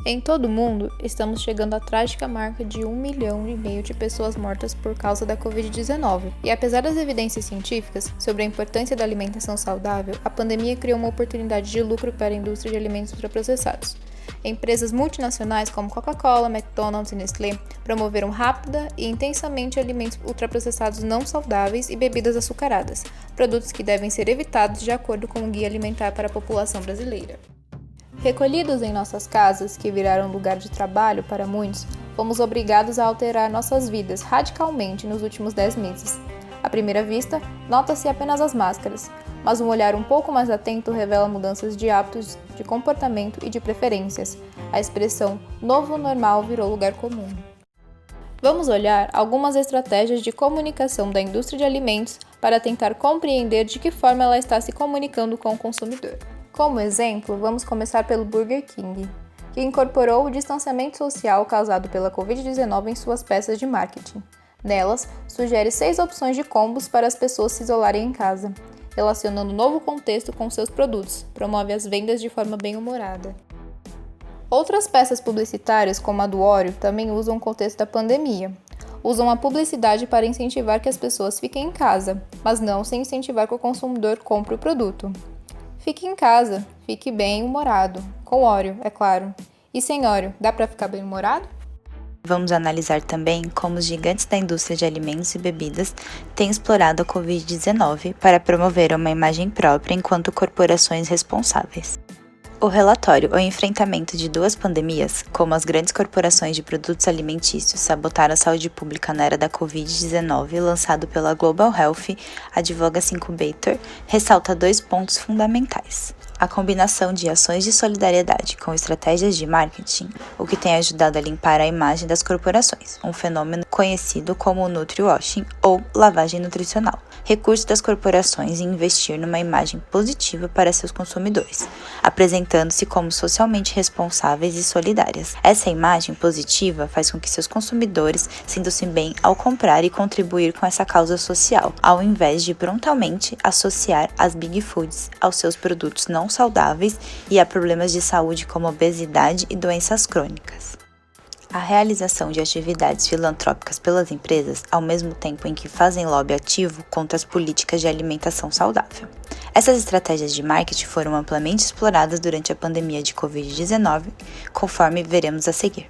Em todo o mundo, estamos chegando à trágica marca de 1,5 milhão de pessoas mortas por causa da Covid-19. E apesar das evidências científicas sobre a importância da alimentação saudável, a pandemia criou uma oportunidade de lucro para a indústria de alimentos ultraprocessados. Empresas multinacionais como Coca-Cola, McDonald's e Nestlé promoveram rápida e intensamente alimentos ultraprocessados não saudáveis e bebidas açucaradas, produtos que devem ser evitados de acordo com o Guia Alimentar para a População Brasileira. Recolhidos em nossas casas, que viraram lugar de trabalho para muitos, fomos obrigados a alterar nossas vidas radicalmente nos últimos 10 meses. À primeira vista, nota-se apenas as máscaras, mas um olhar um pouco mais atento revela mudanças de hábitos, de comportamento e de preferências. A expressão novo normal virou lugar comum. Vamos olhar algumas estratégias de comunicação da indústria de alimentos para tentar compreender de que forma ela está se comunicando com o consumidor. Como exemplo, vamos começar pelo Burger King, que incorporou o distanciamento social causado pela Covid-19 em suas peças de marketing. Nelas, sugere 6 opções de combos para as pessoas se isolarem em casa, relacionando o novo contexto com seus produtos, promove as vendas de forma bem-humorada. Outras peças publicitárias, como a do Oreo, também usam o contexto da pandemia. Usam a publicidade para incentivar que as pessoas fiquem em casa, mas não sem incentivar que o consumidor compre o produto. Fique em casa, fique bem-humorado, com Oreo, é claro. E sem Oreo, dá para ficar bem-humorado? Vamos analisar também como os gigantes da indústria de alimentos e bebidas têm explorado a Covid-19 para promover uma imagem própria enquanto corporações responsáveis. O relatório O Enfrentamento de Duas Pandemias, como as grandes corporações de produtos alimentícios sabotaram a saúde pública na era da Covid-19, lançado pela Global Health Advocacy Incubator, ressalta 2 pontos fundamentais. A combinação de ações de solidariedade com estratégias de marketing, o que tem ajudado a limpar a imagem das corporações, um fenômeno conhecido como nutriwashing ou lavagem nutricional. Recurso das corporações em investir numa imagem positiva para seus consumidores, apresentando-se como socialmente responsáveis e solidárias. Essa imagem positiva faz com que seus consumidores sintam-se bem ao comprar e contribuir com essa causa social, ao invés de prontamente associar as Big Foods aos seus produtos não saudáveis e a problemas de saúde como obesidade e doenças crônicas. A realização de atividades filantrópicas pelas empresas, ao mesmo tempo em que fazem lobby ativo contra as políticas de alimentação saudável. Essas estratégias de marketing foram amplamente exploradas durante a pandemia de Covid-19, conforme veremos a seguir.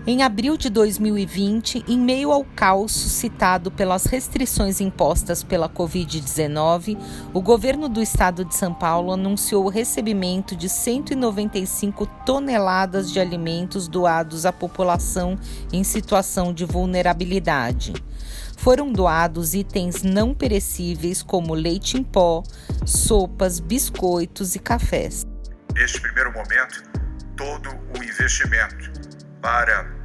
Em abril de 2020, em meio ao caos suscitado pelas restrições impostas pela Covid-19, o governo do estado de São Paulo anunciou o recebimento de 195 toneladas de alimentos doados à população em situação de vulnerabilidade. Foram doados itens não perecíveis como leite em pó, sopas, biscoitos e cafés. Neste primeiro momento, todo o investimento para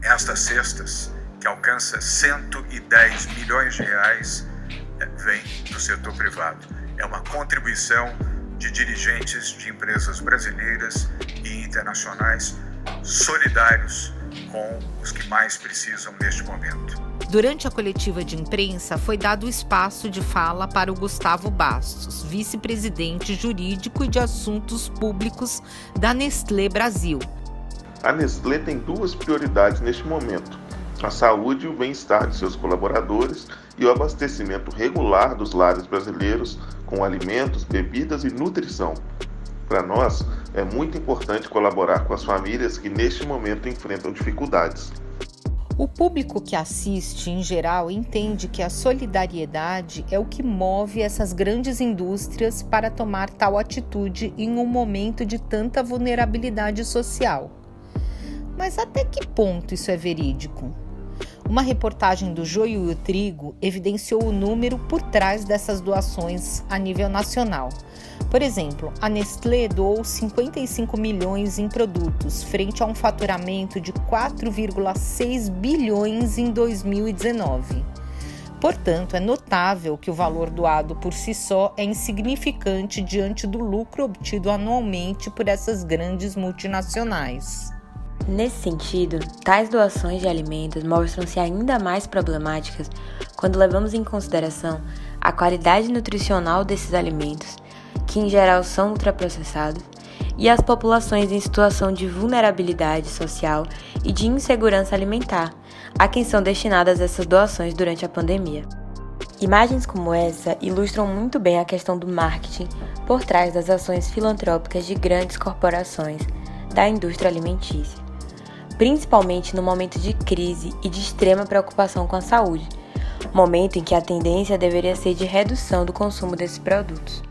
estas cestas, que alcança 110 milhões de reais, vem do setor privado. É uma contribuição de dirigentes de empresas brasileiras e internacionais solidários com os que mais precisam neste momento. Durante a coletiva de imprensa, foi dado espaço de fala para o Gustavo Bastos, vice-presidente jurídico e de assuntos públicos da Nestlé Brasil. A Nestlé tem 2 prioridades neste momento: a saúde e o bem-estar de seus colaboradores e o abastecimento regular dos lares brasileiros com alimentos, bebidas e nutrição. Para nós, é muito importante colaborar com as famílias que neste momento enfrentam dificuldades. O público que assiste, em geral, entende que a solidariedade é o que move essas grandes indústrias para tomar tal atitude em um momento de tanta vulnerabilidade social. Mas até que ponto isso é verídico? Uma reportagem do Joio e o Trigo evidenciou o número por trás dessas doações a nível nacional. Por exemplo, a Nestlé doou 55 milhões em produtos, frente a um faturamento de 4,6 bilhões em 2019. Portanto, é notável que o valor doado por si só é insignificante diante do lucro obtido anualmente por essas grandes multinacionais. Nesse sentido, tais doações de alimentos mostram-se ainda mais problemáticas quando levamos em consideração a qualidade nutricional desses alimentos, que em geral são ultraprocessados, e as populações em situação de vulnerabilidade social e de insegurança alimentar, a quem são destinadas essas doações durante a pandemia. Imagens como essa ilustram muito bem a questão do marketing por trás das ações filantrópicas de grandes corporações da indústria alimentícia, principalmente no momento de crise e de extrema preocupação com a saúde, momento em que a tendência deveria ser de redução do consumo desses produtos.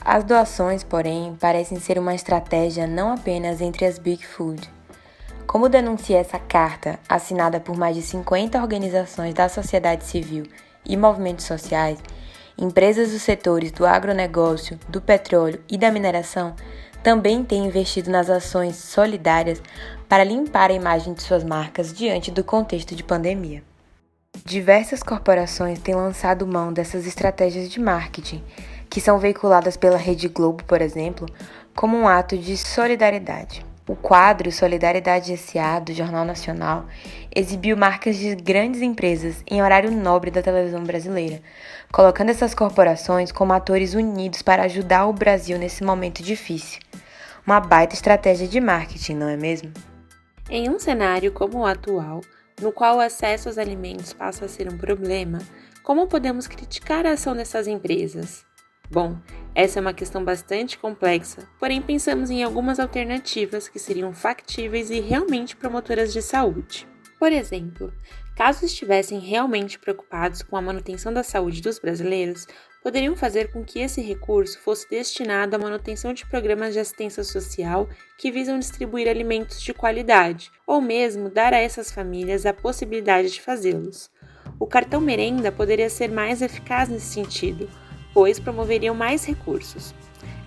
As doações, porém, parecem ser uma estratégia não apenas entre as Big Food. Como denuncia essa carta, assinada por mais de 50 organizações da sociedade civil e movimentos sociais, empresas dos setores do agronegócio, do petróleo e da mineração também têm investido nas ações solidárias para limpar a imagem de suas marcas diante do contexto de pandemia. Diversas corporações têm lançado mão dessas estratégias de marketing, que são veiculadas pela Rede Globo, por exemplo, como um ato de solidariedade. O quadro Solidariedade S.A. do Jornal Nacional exibiu marcas de grandes empresas em horário nobre da televisão brasileira, colocando essas corporações como atores unidos para ajudar o Brasil nesse momento difícil. Uma baita estratégia de marketing, não é mesmo? Em um cenário como o atual, no qual o acesso aos alimentos passa a ser um problema, como podemos criticar a ação dessas empresas? Bom, essa é uma questão bastante complexa, porém pensamos em algumas alternativas que seriam factíveis e realmente promotoras de saúde. Por exemplo, caso estivessem realmente preocupados com a manutenção da saúde dos brasileiros, poderiam fazer com que esse recurso fosse destinado à manutenção de programas de assistência social que visam distribuir alimentos de qualidade, ou mesmo dar a essas famílias a possibilidade de fazê-los. O cartão merenda poderia ser mais eficaz nesse sentido, pois promoveriam mais recursos.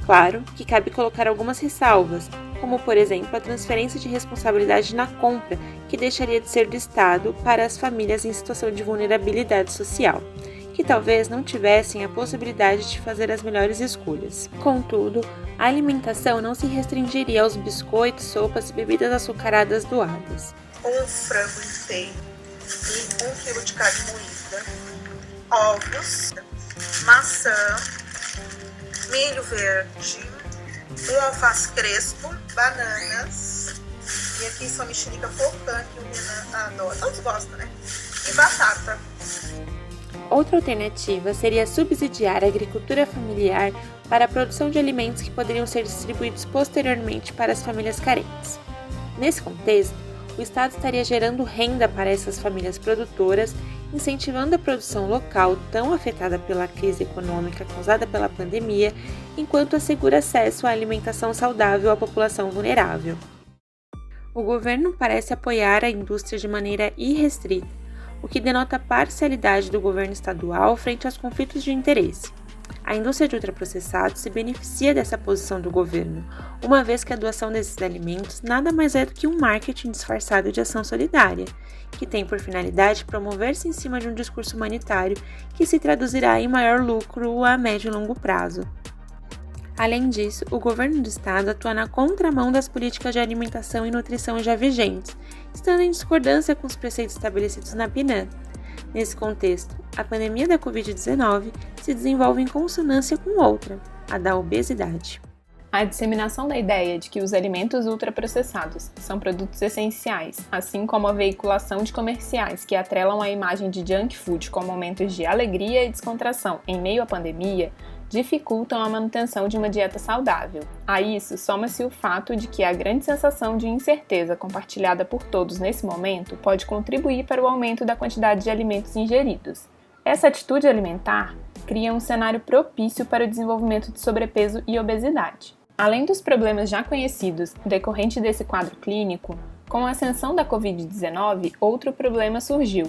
Claro que cabe colocar algumas ressalvas, como por exemplo a transferência de responsabilidade na compra, que deixaria de ser do Estado para as famílias em situação de vulnerabilidade social, que talvez não tivessem a possibilidade de fazer as melhores escolhas. Contudo, a alimentação não se restringiria aos biscoitos, sopas e bebidas açucaradas doadas. Um frango inteiro e 1 quilo de carne moída, ovos, maçã, milho verde, um alface crespo, bananas, e aqui só mexerica pocã, que o Renan adora, todos gostam, né? E batata. Outra alternativa seria subsidiar a agricultura familiar para a produção de alimentos que poderiam ser distribuídos posteriormente para as famílias carentes. Nesse contexto, o Estado estaria gerando renda para essas famílias produtoras, incentivando a produção local tão afetada pela crise econômica causada pela pandemia, enquanto assegura acesso à alimentação saudável à população vulnerável. O governo parece apoiar a indústria de maneira irrestrita, o que denota a parcialidade do governo estadual frente aos conflitos de interesse. A indústria de ultraprocessados se beneficia dessa posição do governo, uma vez que a doação desses alimentos nada mais é do que um marketing disfarçado de ação solidária, que tem por finalidade promover-se em cima de um discurso humanitário que se traduzirá em maior lucro a médio e longo prazo. Além disso, o governo do estado atua na contramão das políticas de alimentação e nutrição já vigentes, estando em discordância com os preceitos estabelecidos na PNAD. Nesse contexto, a pandemia da Covid-19 se desenvolve em consonância com outra, a da obesidade. A disseminação da ideia de que os alimentos ultraprocessados são produtos essenciais, assim como a veiculação de comerciais que atrelam a imagem de junk food com momentos de alegria e descontração em meio à pandemia, dificultam a manutenção de uma dieta saudável. A isso soma-se o fato de que a grande sensação de incerteza compartilhada por todos nesse momento pode contribuir para o aumento da quantidade de alimentos ingeridos. Essa atitude alimentar cria um cenário propício para o desenvolvimento de sobrepeso e obesidade. Além dos problemas já conhecidos decorrentes desse quadro clínico, com a ascensão da Covid-19, outro problema surgiu.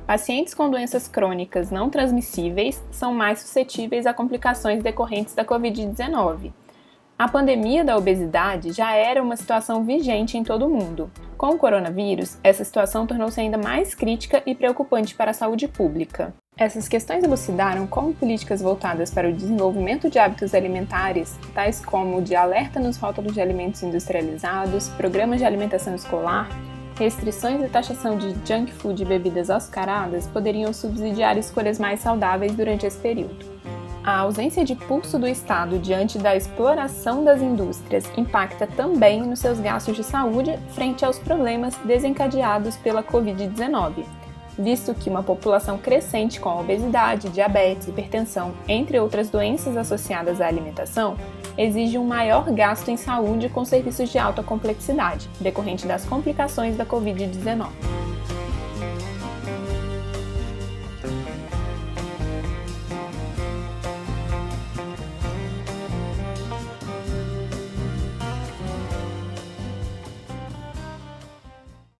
Pacientes com doenças crônicas não transmissíveis são mais suscetíveis a complicações decorrentes da Covid-19. A pandemia da obesidade já era uma situação vigente em todo o mundo. Com o coronavírus, essa situação tornou-se ainda mais crítica e preocupante para a saúde pública. Essas questões elucidaram como políticas voltadas para o desenvolvimento de hábitos alimentares, tais como o de alerta nos rótulos de alimentos industrializados, programas de alimentação escolar, restrições e taxação de junk food e bebidas açucaradas poderiam subsidiar escolhas mais saudáveis durante esse período. A ausência de pulso do Estado diante da exploração das indústrias impacta também nos seus gastos de saúde frente aos problemas desencadeados pela Covid-19, visto que uma população crescente com obesidade, diabetes, hipertensão, entre outras doenças associadas à alimentação, exige um maior gasto em saúde com serviços de alta complexidade, decorrente das complicações da Covid-19.